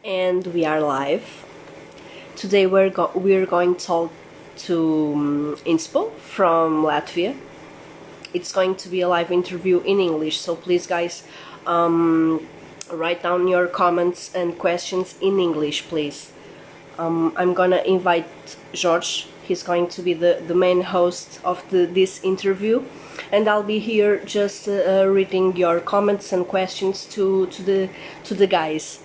And we are live. Today we're going to talk to Inspo from Latvia. It's going to be a live interview in English, so please, guys, write down your comments and questions in English, please. I'm gonna invite George. He's going to be the main host of this interview, and I'll be here just reading your comments and questions to the guys.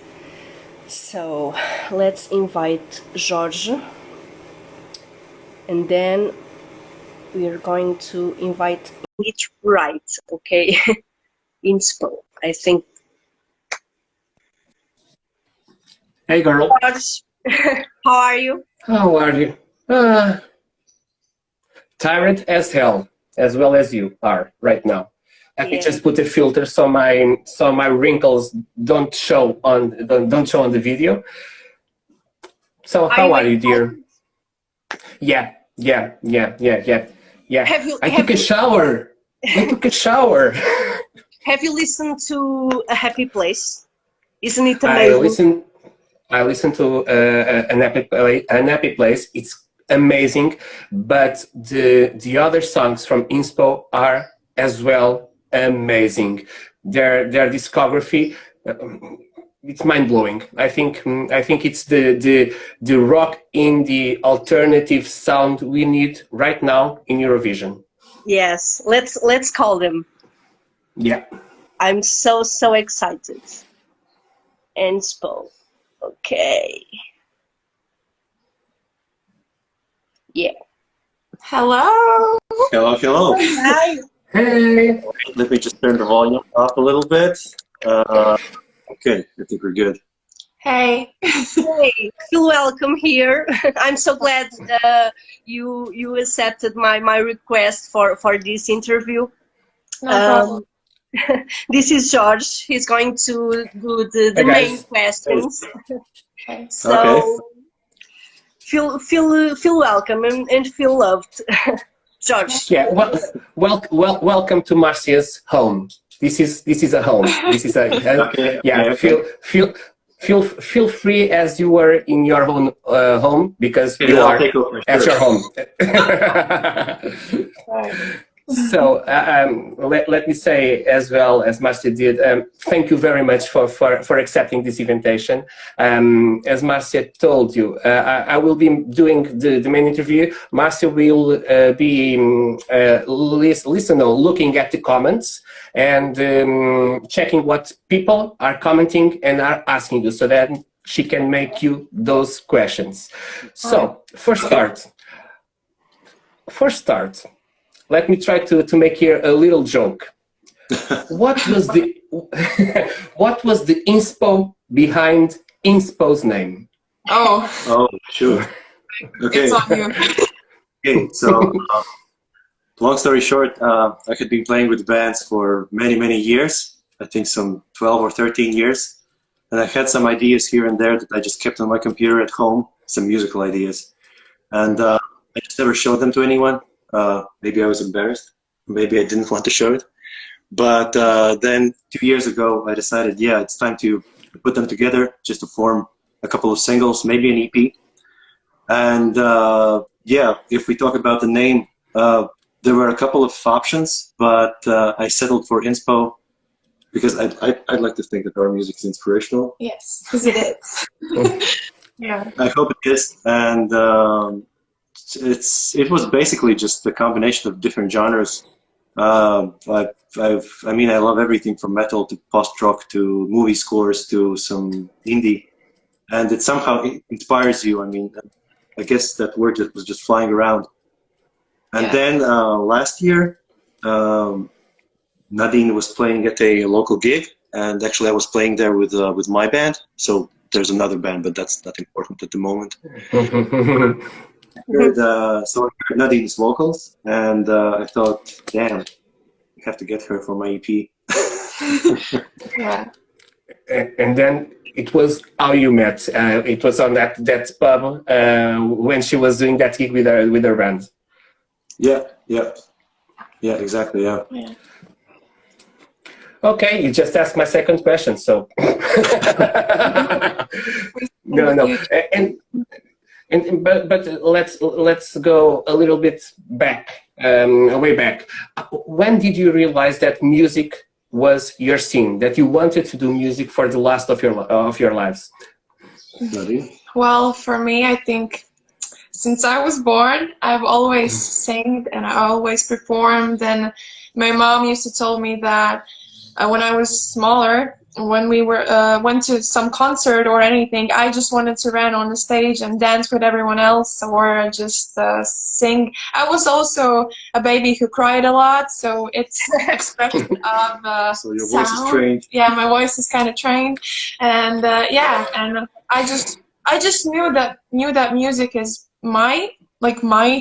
So let's invite George, and then we're going to invite it right, okay? Inspo, I think. Hey girl. George, how are you? How are you? Tired as hell, as well as you are right now. Let me just put a filter so my wrinkles don't show on the video. So how are you, dear? Yeah. I took a shower. Have you listened to A Happy Place? Isn't it amazing? I listened to an Happy Place. It's amazing, but the other songs from Inspo are as well amazing. Their discography, it's mind blowing. I think it's the rock indie alternative sound we need right now in Eurovision. Yes, let's call them. Yeah. I'm so excited. Inspo. Okay. Yeah. Hello. Hello. Hi. Hey. Let me just turn the volume up a little bit. Okay, I think we're good. Hey. Hey, feel welcome here. I'm so glad you accepted my request for this interview. No problem. This is George. He's going to do the main questions. Okay. So feel welcome and feel loved. George. Yeah, welcome to Marcia's home. This is a home. This is a Okay. yeah. Feel free as you were in your own home, because you are at your home. So let me say, as well as Marcia did, thank you very much for accepting this invitation. As Marcia told you, I will be doing the main interview. Marcia will be looking at the comments and checking what people are commenting and are asking you, so that she can make you those questions. So first start. Let me try to make here a little joke. What was the inspo behind Inspo's name? Oh, sure. Okay. It's on you. Okay, so long story short, I had been playing with bands for many years. I think some 12 or 13 years. And I had some ideas here and there that I just kept on my computer at home, some musical ideas. And I just never showed them to anyone. Maybe I was embarrassed. Maybe I didn't want to show it. But then 2 years ago, I decided, yeah, it's time to put them together just to form a couple of singles, maybe an EP. And yeah, if we talk about the name, there were a couple of options, but I settled for Inspo because I'd like to think that our music is inspirational. Yes, because it is. Yeah. I hope it is. And it was basically just a combination of different genres. I mean, I love everything from metal to post-rock to movie scores to some indie, and it somehow inspires you. I mean, I guess that word was just flying around. And then last year, Nadine was playing at a local gig, and actually I was playing there with my band. So there's another band, but that's not important at the moment. So I heard Nadine's vocals, and I thought, damn, I have to get her for my EP. Yeah. And then it was how you met. It was on that pub when she was doing that gig with her band. Yeah, exactly, yeah. Okay, you just asked my second question, so. No, no. But let's go a little bit back, way back. When did you realize that music was your scene? That you wanted to do music for the last of your lives? Well, for me, I think since I was born, I've always sang and I always performed. And my mom used to tell me that when I was smaller, when we went to some concert or anything, I just wanted to run on the stage and dance with everyone else or just sing. I was also a baby who cried a lot, so it's expression of So your sound. voice is trained. Yeah, my voice is kind of trained, and yeah, and I just knew that music is my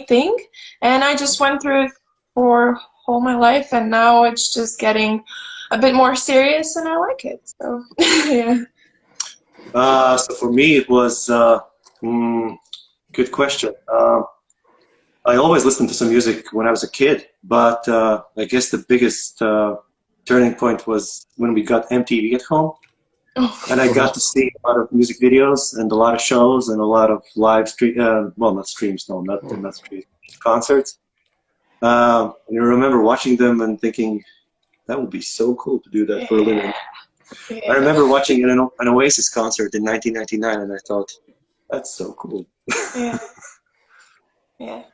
thing, and I just went through it for all my life, and now it's just getting a bit more serious, and I like it. So yeah. So for me, it was good question. I always listened to some music when I was a kid, but I guess the biggest turning point was when we got MTV at home. And I got to see a lot of music videos and a lot of shows and a lot of live stream, well, not streams, no, not streams, concerts. And I remember watching them and thinking, that would be so cool to do that for a living. Yeah. I remember watching an Oasis concert in 1999, and I thought, that's so cool. Yeah. Yeah.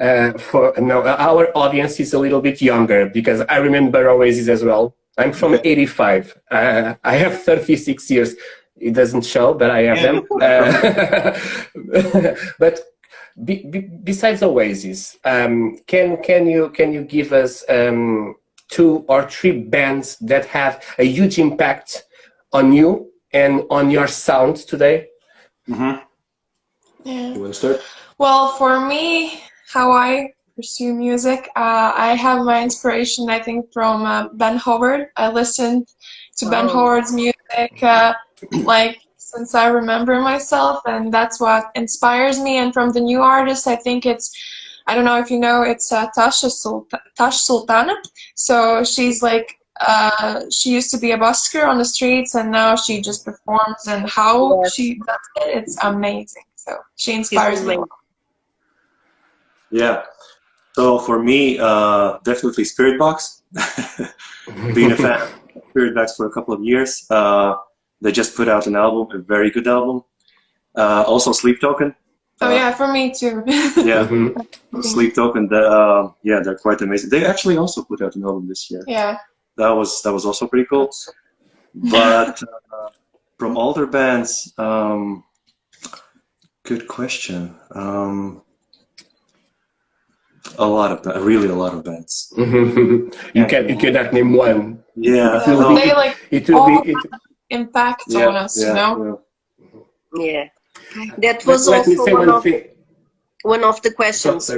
Our audience is a little bit younger because I remember Oasis as well. I'm from '85. I have 36 years. It doesn't show, but I have them. But besides Oasis, can you give us 2 or 3 bands that have a huge impact on you and on your sound today? Yeah. You want to start? Well, for me, how I pursue music, I have my inspiration, I think, from Ben Howard. I listened to Ben Howard's music like since I remember myself, and that's what inspires me. And from the new artists, I think it's, I don't know if you know, it's Tash Sultana. So she's like, she used to be a busker on the streets, and now she just performs, and how she does it, it's amazing. So she inspires me. Yeah. So for me, definitely Spirit Box. Being a fan of Spirit Box for a couple of years. They just put out an album, a very good album. Also Sleep Token. Oh yeah, for me too. Yeah, Sleep Token. Yeah, they're quite amazing. They actually also put out an album this year. Yeah. That was also pretty cool. But from older bands, good question. Really a lot of bands. You cannot name one. Yeah. They impact on us, you know? Yeah. That was Let me also say one of the questions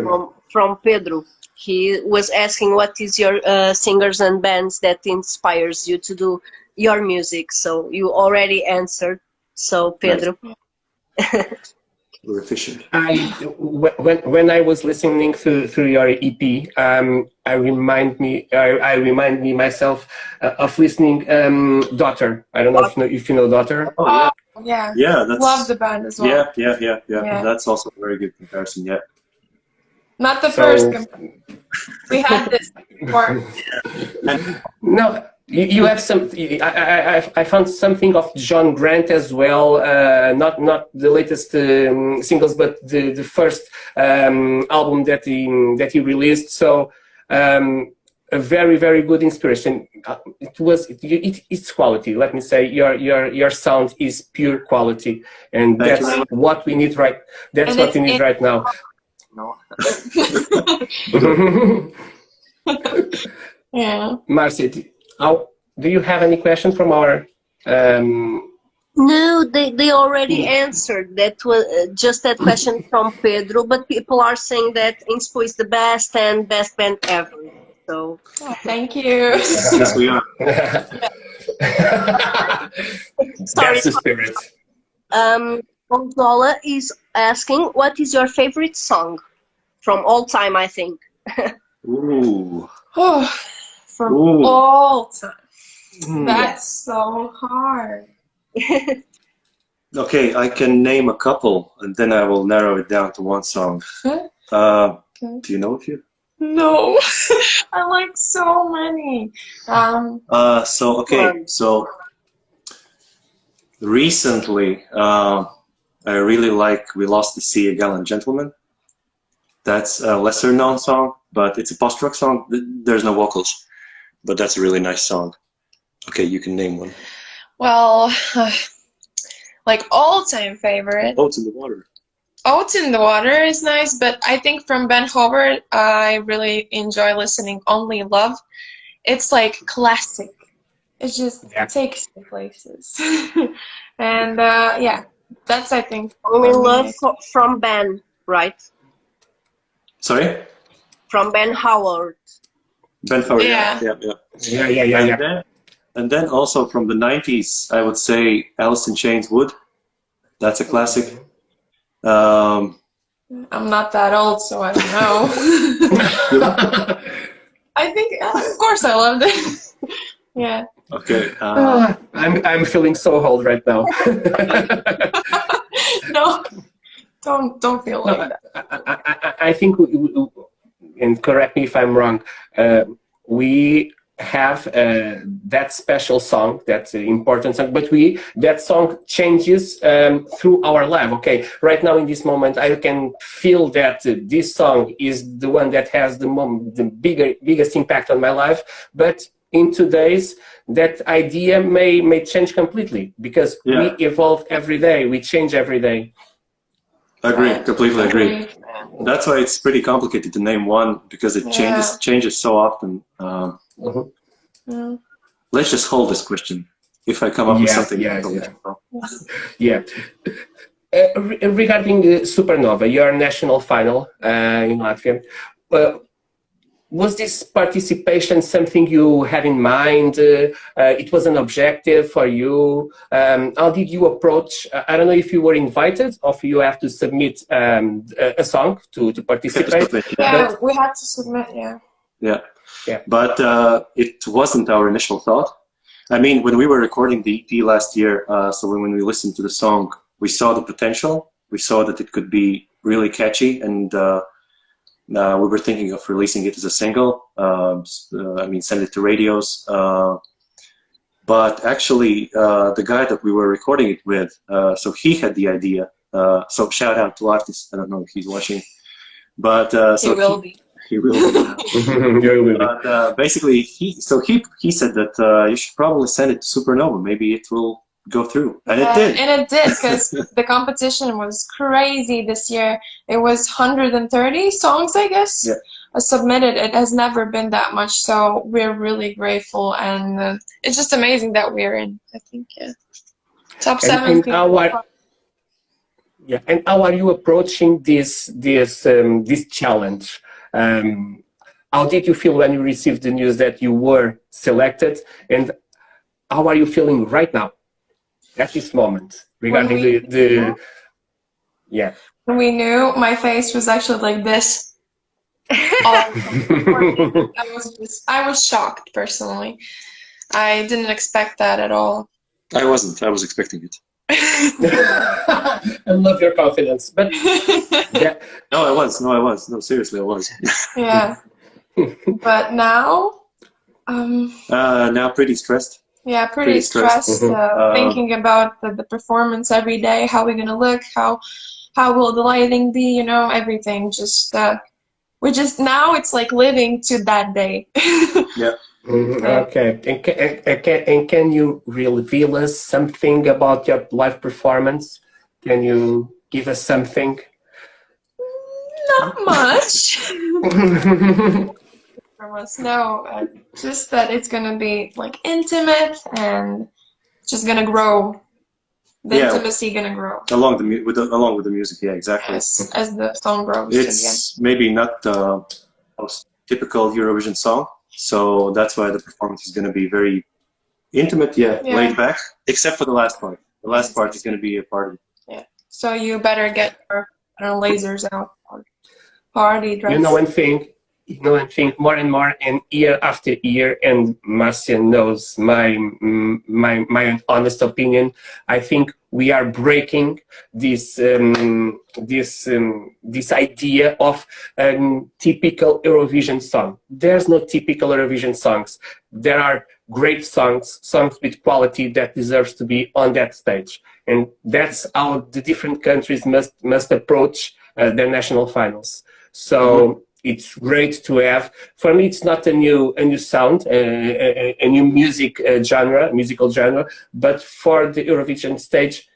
from Pedro. He was asking what is your singers and bands that inspires you to do your music. So you already answered. So Pedro. Right. We're efficient. When I was listening through your EP, I remind me myself of listening Daughter. I don't know if you know Daughter. Oh, yeah. Yeah, Love the band as well. Yeah. That's also a very good comparison. Yeah. Not the first comparison. We had this before. No. You have some. I found something of John Grant as well. Not the latest singles, but the first album that he released. So a very good inspiration. It's quality. Let me say your sound is pure quality, and that's what we need right. That's what we need right now. No. Yeah. Marcy. Do you have any questions from our? No, they already answered. That was just that question from Pedro. But people are saying that Inspo is the best and best band ever. So thank you. Yes, we are. That's the spirit. Gonzala is asking, what is your favorite song from all time? I think. Ooh. From all time. That's so hard. Okay, I can name a couple, and then I will narrow it down to one song. Do you know a few? No, I like so many. So recently, I really like "We Lost the Sea, a Gallant Gentleman." That's a lesser known song, but it's a post-rock song. There's no vocals, but that's a really nice song. Okay, you can name one. Well, like all-time favorite. Boats in the Water. Oats in the Water is nice, but I think from Ben Howard, I really enjoy listening Only Love. It's like classic. It just takes me places. And yeah, that's I think. Only Love from Ben, right? Sorry? From Ben Howard. Ben Howard, Yeah. Yeah. And then also from the 90s, I would say Alice in Chains Wood. That's a classic. I'm not that old, so I don't know. I think, of course, I loved it. Yeah. Okay. I'm feeling so old right now. No, don't feel like that. I think, and correct me if I'm wrong, we have that special song, that's an important song, but that song changes through our life. Okay, right now in this moment, I can feel that this song is the one that has the biggest impact on my life, but in today's, that idea may change completely because we evolve every day, we change every day. Agree, completely agree. That's why it's pretty complicated to name one because it changes so often. Let's just hold this question. If I come up with something, regarding Supernova, your national final in Latvia, was this participation something you had in mind? It was an objective for you. How did you approach? I don't know if you were invited or if you have to submit a song to participate. Yeah, we had to submit. Yeah. But it wasn't our initial thought. I mean, when we were recording the EP last year, so when we listened to the song, we saw the potential. We saw that it could be really catchy, and we were thinking of releasing it as a single. I mean, send it to radios. But actually, the guy that we were recording it with, so he had the idea. So shout out to Artis. I don't know if he's watching, but so he will be. He will. But basically, he said that you should probably send it to Supernova. Maybe it will go through, and it did. And it did because the competition was crazy this year. It was 130 songs, I guess, submitted. It has never been that much, so we're really grateful, and it's just amazing that we're in. I think top 7. And how are you approaching this challenge? How did you feel when you received the news that you were selected, and how are you feeling right now at this moment regarding When we knew, my face was actually like this. I was shocked personally. I didn't expect that at all. I wasn't. I was expecting it. I love your confidence, but No, I was. No, seriously, I was. Yeah, but now, now pretty stressed. Yeah, pretty stressed. Thinking about the performance every day, how we're gonna look, how will the lighting be, you know, everything. Just we just now it's like living to that day. Yeah. Okay, and can you reveal us something about your live performance? Can you give us something? Not much. From us, no. Just that it's gonna be like intimate and just gonna grow. The intimacy gonna grow along with the music. Yeah, exactly. As the song grows. It's maybe not the most typical Eurovision song. So that's why the performance is going to be very intimate, laid back, except for the last part. The last part is going to be a party. Yeah. So you better get your lasers out. Party dress. You know one thing, you know, I think more and more, and year after year, and Marcia knows my honest opinion. I think we are breaking this this idea of typical Eurovision song. There's no typical Eurovision songs. There are great songs, songs with quality that deserves to be on that stage, and that's how the different countries must approach their national finals. So it's great to have. For me, it's not a new sound, a new musical genre, but for the Eurovision stage,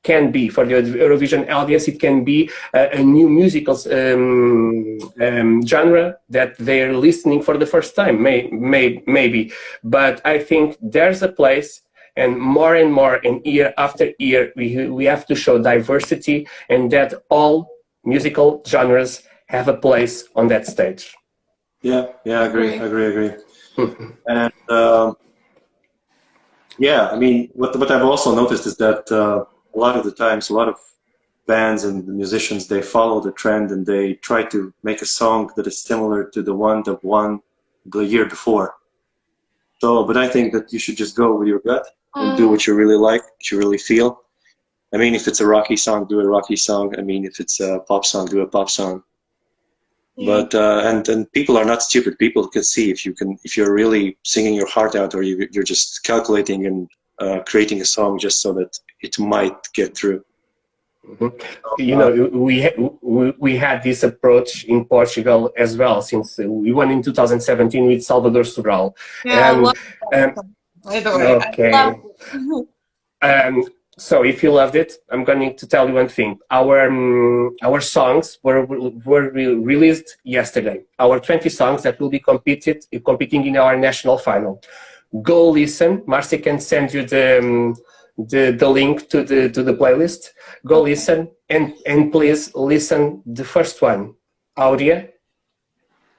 can be for the Eurovision audience, it can be a new musical genre that they're listening for the first time, maybe. But I think there's a place. And more, and year after year, we have to show diversity, and that all musical genres have a place on that stage. Yeah, I agree. And yeah, I mean, what I've also noticed is that a lot of the times, a lot of bands and musicians, they follow the trend and they try to make a song that is similar to the one that won the year before. So, but I think that you should just go with your gut and do what you really like, what you really feel. I mean, if it's a rocky song, do a rocky song. I mean, if it's a pop song, do a pop song. But and people are not stupid. People can see if you're really singing your heart out, or you're just calculating and creating a song just so that it might get through. You know, we had this approach in Portugal as well, since we won in 2017 with Salvador Sobral. Yeah, I love that song, by the way. Okay. I love it. So if you loved it, I'm going to tell you one thing. Our songs were released yesterday. Our 20 songs that will be competing in our national final. Go listen. Marcia can send you the link to the playlist. Go listen and please listen the first one, Aurea.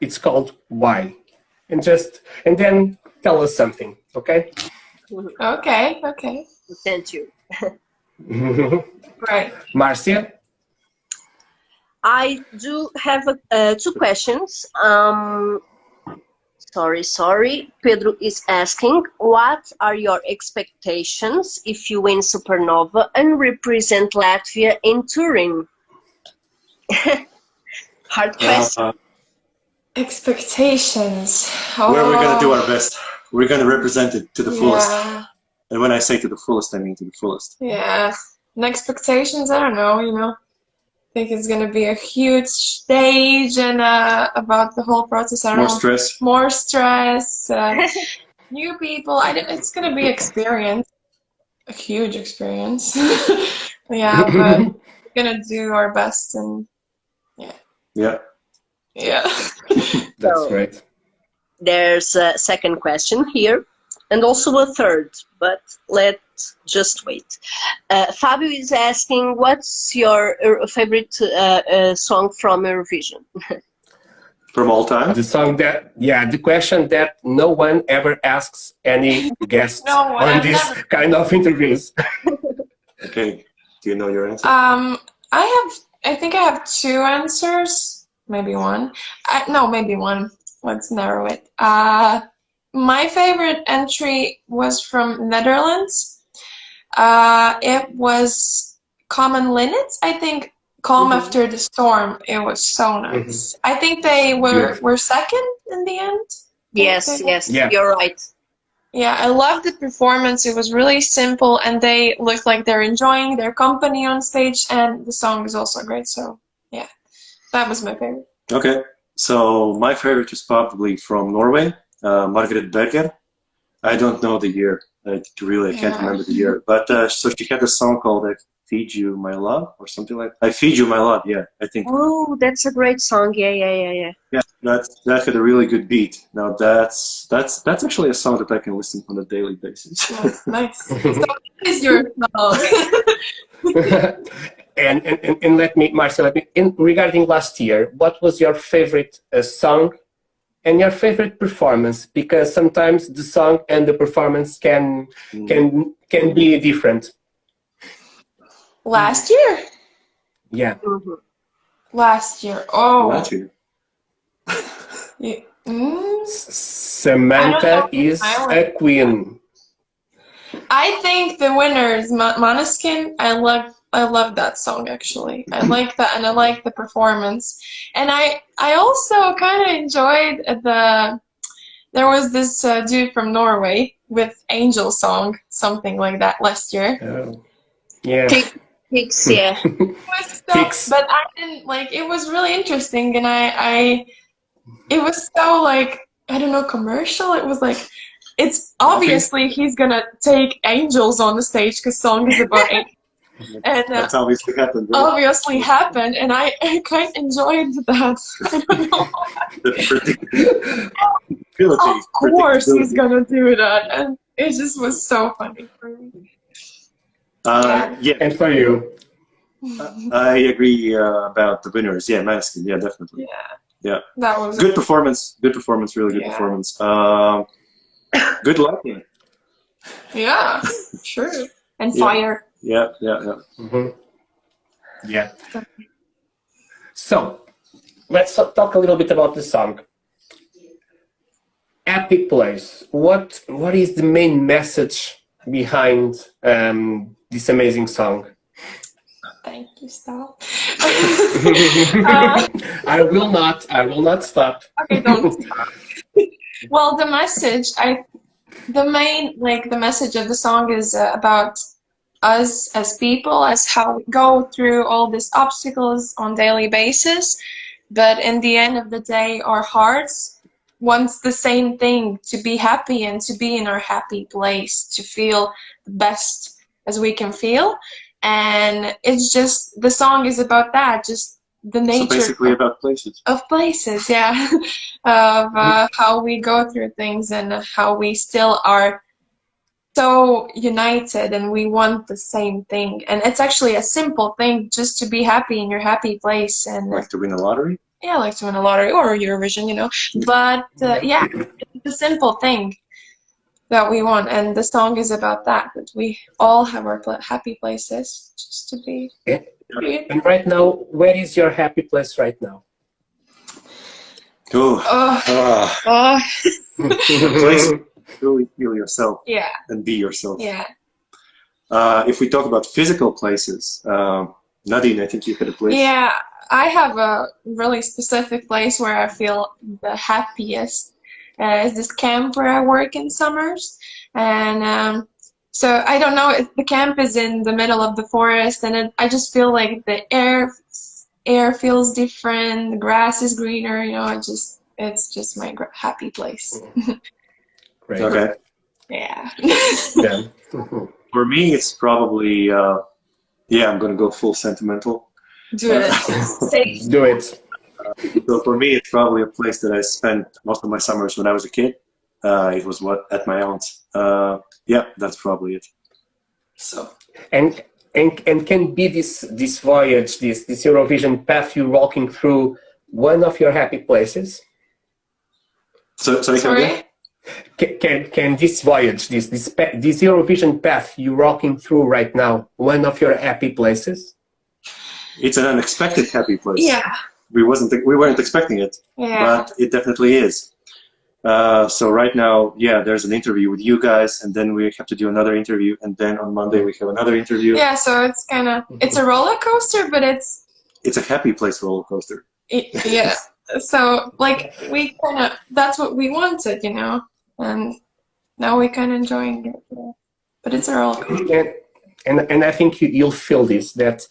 It's called Why, and then tell us something, okay? Okay. Thank you. Right. Marcia? I do have two questions. Sorry. Pedro is asking, what are your expectations if you win Supernova and represent Latvia in Turin? Hard question. Expectations. We're going to do our best. We're going to represent it to the fullest. Yeah. And when I say to the fullest, I mean to the fullest. Yeah. And expectations, I don't know, I think it's going to be a huge stage, and about the whole process, I don't know. More stress. New people. It's going to be experience. A huge experience. Yeah, but we're going to do our best, and yeah. That's right. There's a second question here, and also a third, but let's just wait. Fabio is asking, what's your favorite song from Eurovision? From all time? The question that no one ever asks any guests on this kind of interviews. Okay, do you know your answer? I think I have two answers, maybe one. Maybe one. Let's narrow it. My favorite entry was from Netherlands. It was Common Linnets. I think Calm After the Storm. It was so nice. I think they were second in the end. Yes, you're right. Yeah, I loved the performance. It was really simple, and they looked like they're enjoying their company on stage, and the song is also great. So, yeah, that was my favorite. Okay, so my favorite is probably from Norway, Margaret Berger. I don't know the year. I can't remember the year. But so she had a song called I Feed You My Love or something like that. I Feed You My Love, yeah, I think. Oh, that's a great song. Yeah. Yeah, that had a really good beat. Now that's actually a song that I can listen on a daily basis. That's nice. So what is your song? and Marcel, regarding last year, what was your favorite song and your favorite performance? Because sometimes the song and the performance can be different. Last year? Yeah. Last year. Oh. Last year. Samantha is a queen. I think the winner is Måneskin. I love that song actually. I like that, and I like the performance. And I also kind of enjoyed there was this dude from Norway with Angel Song, something like that last year. Oh, yeah. Pix, yeah. But I didn't like. It was really interesting, and it was so like, I don't know, commercial. It was like, it's obviously he's gonna take angels on the stage because song is about angels. And that's obviously happened. Right? Obviously happened, and I kind of enjoyed that. I don't know. Of course he's gonna do that, and it just was so funny for me. Yeah, and for you. I agree about the winners. Yeah, Måneskin. Yeah, definitely. Yeah. That was good performance. Good performance. Really good performance. Good lighting. Yeah, sure. And fire. Yeah. Mm-hmm. Yeah. So, let's talk a little bit about the song. Happy Place. What is the main message behind this amazing song? Thank you, stop. I will not stop. Okay, don't stop. Well, the message, the message of the song is about us as people, as how we go through all these obstacles on daily basis. But in the end of the day, our hearts wants the same thing, to be happy and to be in our happy place, to feel the best as we can feel. And it's just, the song is about that, just the nature. So basically about places. Of places, yeah. Of how we go through things and how we still are so united and we want the same thing. And it's actually a simple thing, just to be happy in your happy place. And like to win a lottery? Yeah, like to win a lottery or Eurovision, you know. But yeah, it's a simple thing that we want, and the song is about that we all have our happy places, just to be. And right now, where is your happy place right now? Place really feel yourself. Yeah. And be yourself. Yeah. If we talk about physical places, Nadine, I think you had a place. Yeah, I have a really specific place where I feel the happiest. Is this camp where I work in summers, and so I don't know. The camp is in the middle of the forest, and I just feel like the air feels different. The grass is greener. You know, it's just my happy place. Great. Okay. Yeah. Yeah. For me, it's probably I'm gonna go full sentimental. Do it. Do it. So for me, it's probably a place that I spent most of my summers when I was a kid. It was at my aunt's. Yeah, that's probably it. So. And can be this voyage, this Eurovision path you're walking through, one of your happy places? Sorry? Can this voyage, this Eurovision path you're walking through right now, one of your happy places? It's an unexpected happy place. Yeah. We weren't expecting it, but it definitely is. So right now, there's an interview with you guys, and then we have to do another interview, and then on Monday we have another interview. Yeah, so it's kind of, it's a roller coaster, but it's a happy place roller coaster. Yeah. So like that's what we wanted, you know, and now we kind of enjoying it. Yeah. But it's a roller coaster. And I think you'll feel this, that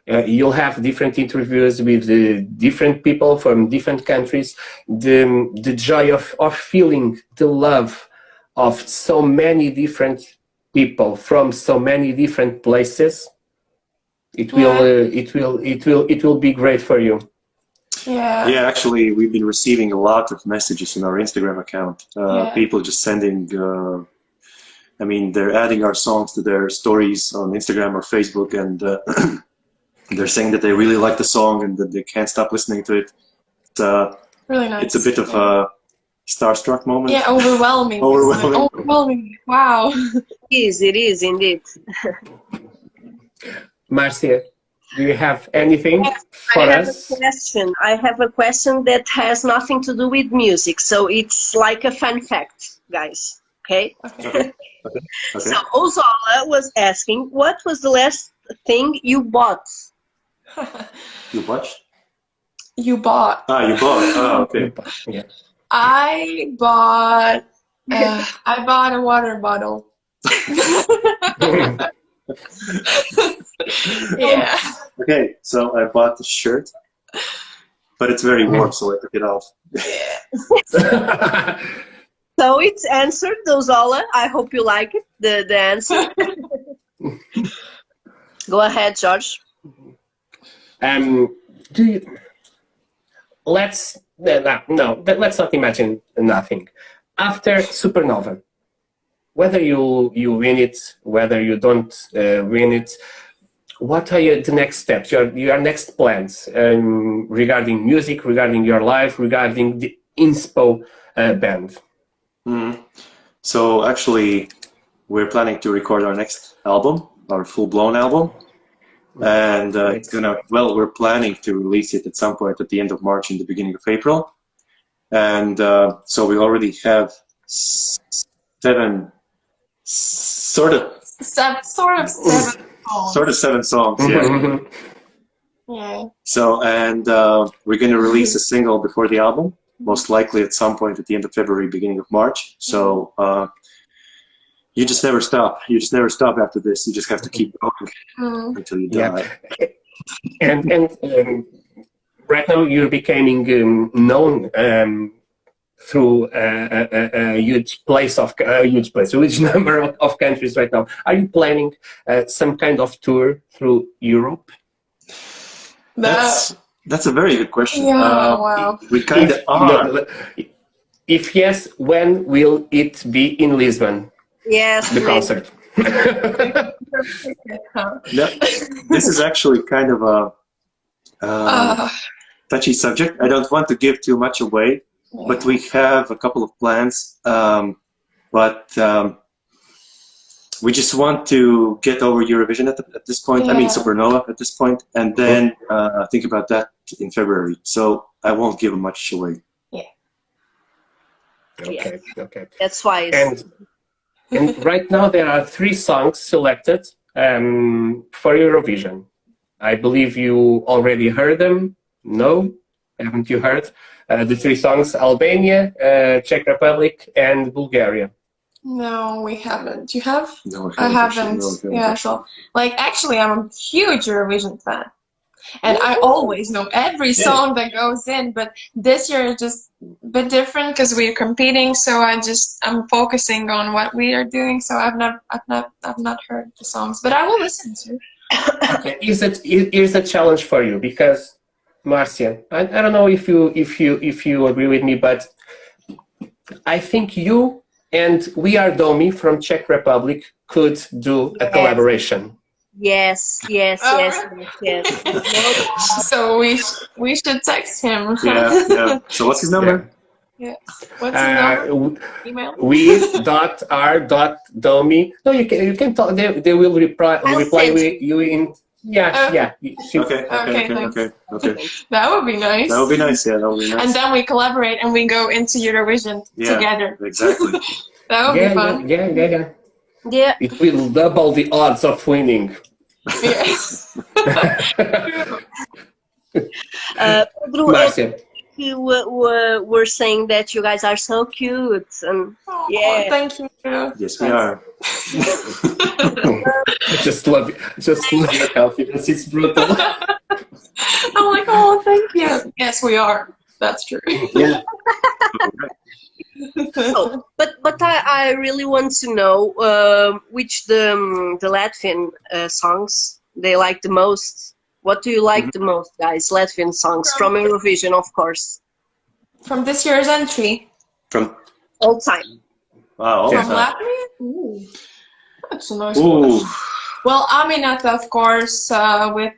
you'll have different interviews with different people from different countries. The joy of feeling the love of so many different people from so many different places. It will be great for you. Yeah. Yeah, actually, we've been receiving a lot of messages in our Instagram account. People just sending. They're adding our songs to their stories on Instagram or Facebook, and they're saying that they really like the song and that they can't stop listening to it. It's really nice. It's a bit of a starstruck moment. Yeah, overwhelming. Overwhelming. Wow. It is indeed. Marcia, Do you have anything for I have us? a question. I have a question that has nothing to do with music, so it's like a fun fact, guys. Okay? Okay. Okay. So Ozala was asking, what was the last thing you bought? You watched? You bought. Ah, you bought. Ah, okay. Yeah. I bought a water bottle. Yeah. Okay, so I bought the shirt, but it's very warm, so I took it off. So it's answered, Ozala. I hope you like it, the answer. Go ahead, George. Do you, let's let's not imagine nothing. After Supernova, whether you win it, whether you don't win it, what are the next steps? Your next plans regarding music, regarding your life, regarding the Inspo band? Mhm. So actually, we're planning to record our next album, our full-blown album, and it's gonna. Well, we're planning to release it at some point at the end of March, in the beginning of April, and so we already have seven, sort of Seven songs. Yeah. Yeah. So, and we're going to release a single before the album, most likely at some point at the end of February, beginning of March. So, you just never stop. You just never stop after this. You just have to keep going until you die. And right now you're becoming known through a huge huge number of countries right now. Are you planning some kind of tour through Europe? That's a very good question. Yeah, wow. We kind of are. If yes, when will it be in Lisbon? Yes, The concert. This is actually kind of a touchy subject. I don't want to give too much away, but we have a couple of plans. But we just want to get over Eurovision at this point. I mean, Supernova at this point, and then think about that in February. So I won't give much away. Okay. That's why. And right now there are 3 songs selected for Eurovision. I believe you already heard them. No, haven't you heard? The 3 songs: Albania, Czech Republic, and Bulgaria. No, we haven't. You have? No, I haven't. No, Yeah, so like actually I'm a huge Eurovision fan. And I always know every song that goes in, but this year is just a bit different because we're competing, so I'm focusing on what we are doing, so I've not heard the songs, but I will listen to. Okay. Here's a challenge for you, because Marcia, I don't know if you agree with me, but I think you and We Are Domi from Czech Republic could do a collaboration. Yes. So we should text him. Yeah. So what's his number? Yeah. What's his number? Email? we.r.domi. No, you can talk. They will reply with you in. Yeah. Okay. That would be nice. That would be nice. Yeah, that would be nice. And then we collaborate and we go into Eurovision together. Exactly. That would be fun. Yeah. It will double the odds of winning. Yes. Pedro, Marcia. you were saying that you guys are so cute. And Thank you. Yes, we are. Just love your confidence. It's brutal. I'm like, oh, thank you. Yes, we are. That's true. Yeah. But I really want to know which the Latvian songs they like the most. What do you like the most, guys? Latvian songs from Eurovision, of course. From this year's entry. From all time. Wow. From Latvia? Ooh. That's a nice one. Well, Aminata, of course, with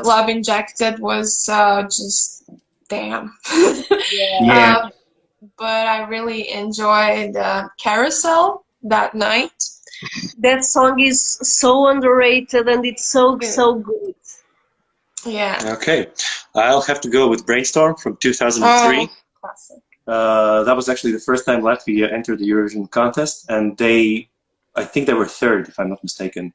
Love Injected was just damn. Yeah. But I really enjoyed Carousel that night. That song is so underrated and it's so good. Yeah. Okay, I'll have to go with Brainstorm from 2003. Oh, classic. That was actually the first time Latvia entered the Eurovision contest, and I think they were third, if I'm not mistaken.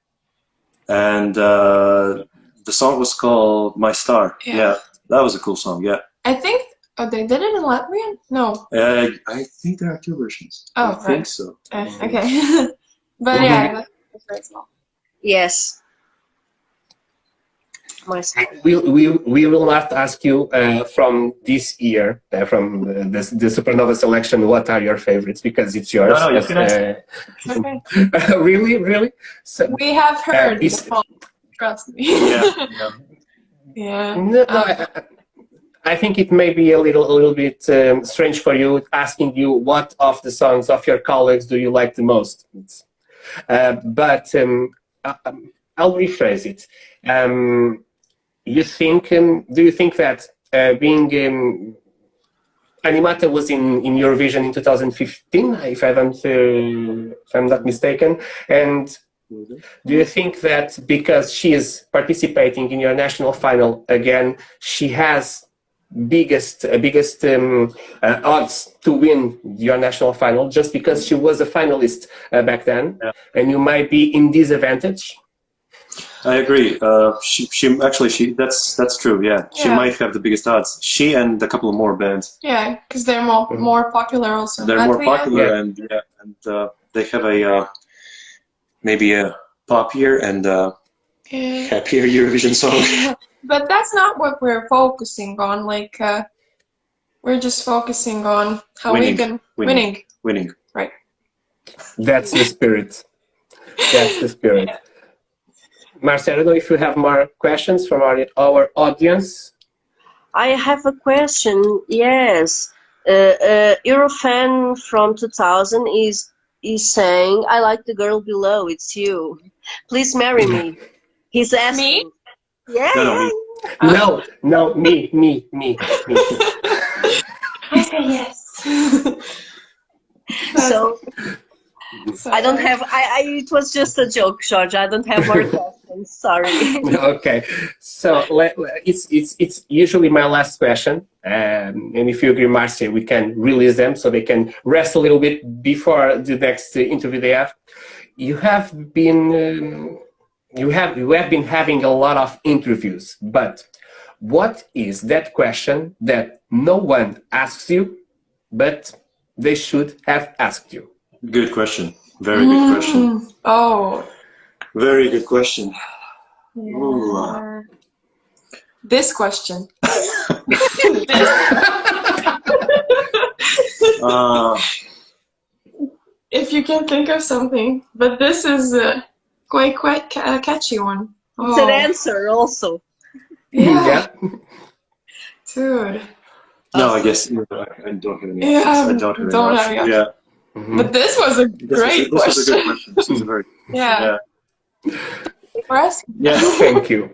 And the song was called My Star. Yeah, that was a cool song, yeah. I think they did it in Latvian? No. I think there are two versions. Oh, I think so. Okay. But yeah, that's great as well. Yes. Myself. We will not ask you from this year, from the Supernova selection, what are your favorites, because it's yours. No, you can ask. Okay. Really? So, We have heard the song, trust me. Yeah. Yeah. no, I think it may be a little bit strange for you, asking you what of the songs of your colleagues do you like the most. But I'll rephrase it. Do you think that being Animata was in Eurovision in 2015, if I'm not mistaken, and do you think that because she is participating in your national final again, she has biggest odds to win your national final just because she was a finalist back then, and you might be in disadvantage? I agree. That's true. Yeah, she might have the biggest odds. She and a couple of more bands. Yeah, because they're more popular also. In They're more Latvia. popular, and they have a maybe a poppier and happier Eurovision song. But that's not what we're focusing on. Like, we're just focusing on how we can winning. Right. That's the spirit. That's the spirit. Marcia, I don't know if you have more questions from our audience. I have a question. Yes, Eurofan from 2000 is saying, "I like the girl below. It's you. Please marry me." He's asking. Me? Yeah. No, me. Okay, yes. So I don't have. It was just a joke, George. I don't have more questions. Sorry. Okay, so it's usually my last question, and if you agree, Marcia, we can release them so they can rest a little bit before the next interview they have. You have been having a lot of interviews, but what is that question that no one asks you, but they should have asked you? Good question. Very good question. Oh. Very good question. Yeah. This question. If you can think of something, but this is quite a catchy one. It's an answer also. Yeah. Dude. No, I guess I don't have any Yeah, answers. I don't have any answers. Yeah. Mm-hmm. But this was a great question. This was a good question. This was a very Yeah. For us? Yeah. Thank you.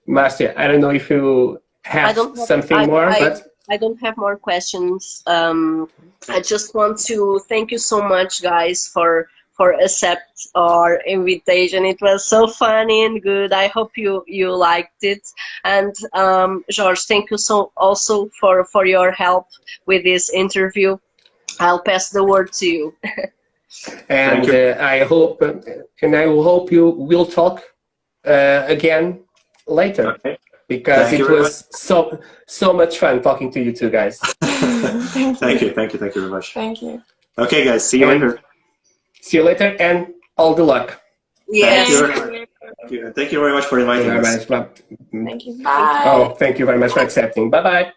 Marcia, I don't know if you have something more, but I don't have more questions. I just want to thank you so much, guys, for accept our invitation. It was so funny and good. I hope you liked it. And George, thank you also for your help with this interview. I'll pass the word to you. And I hope you will talk again later. Okay. Because it was so much fun talking to you two guys. Thank you very much. Thank you. Okay, guys, see you later. See you later, and all the luck. Yes. Thank you very much for inviting us. Thank you. Bye. Oh, thank you very much for accepting. Bye-bye.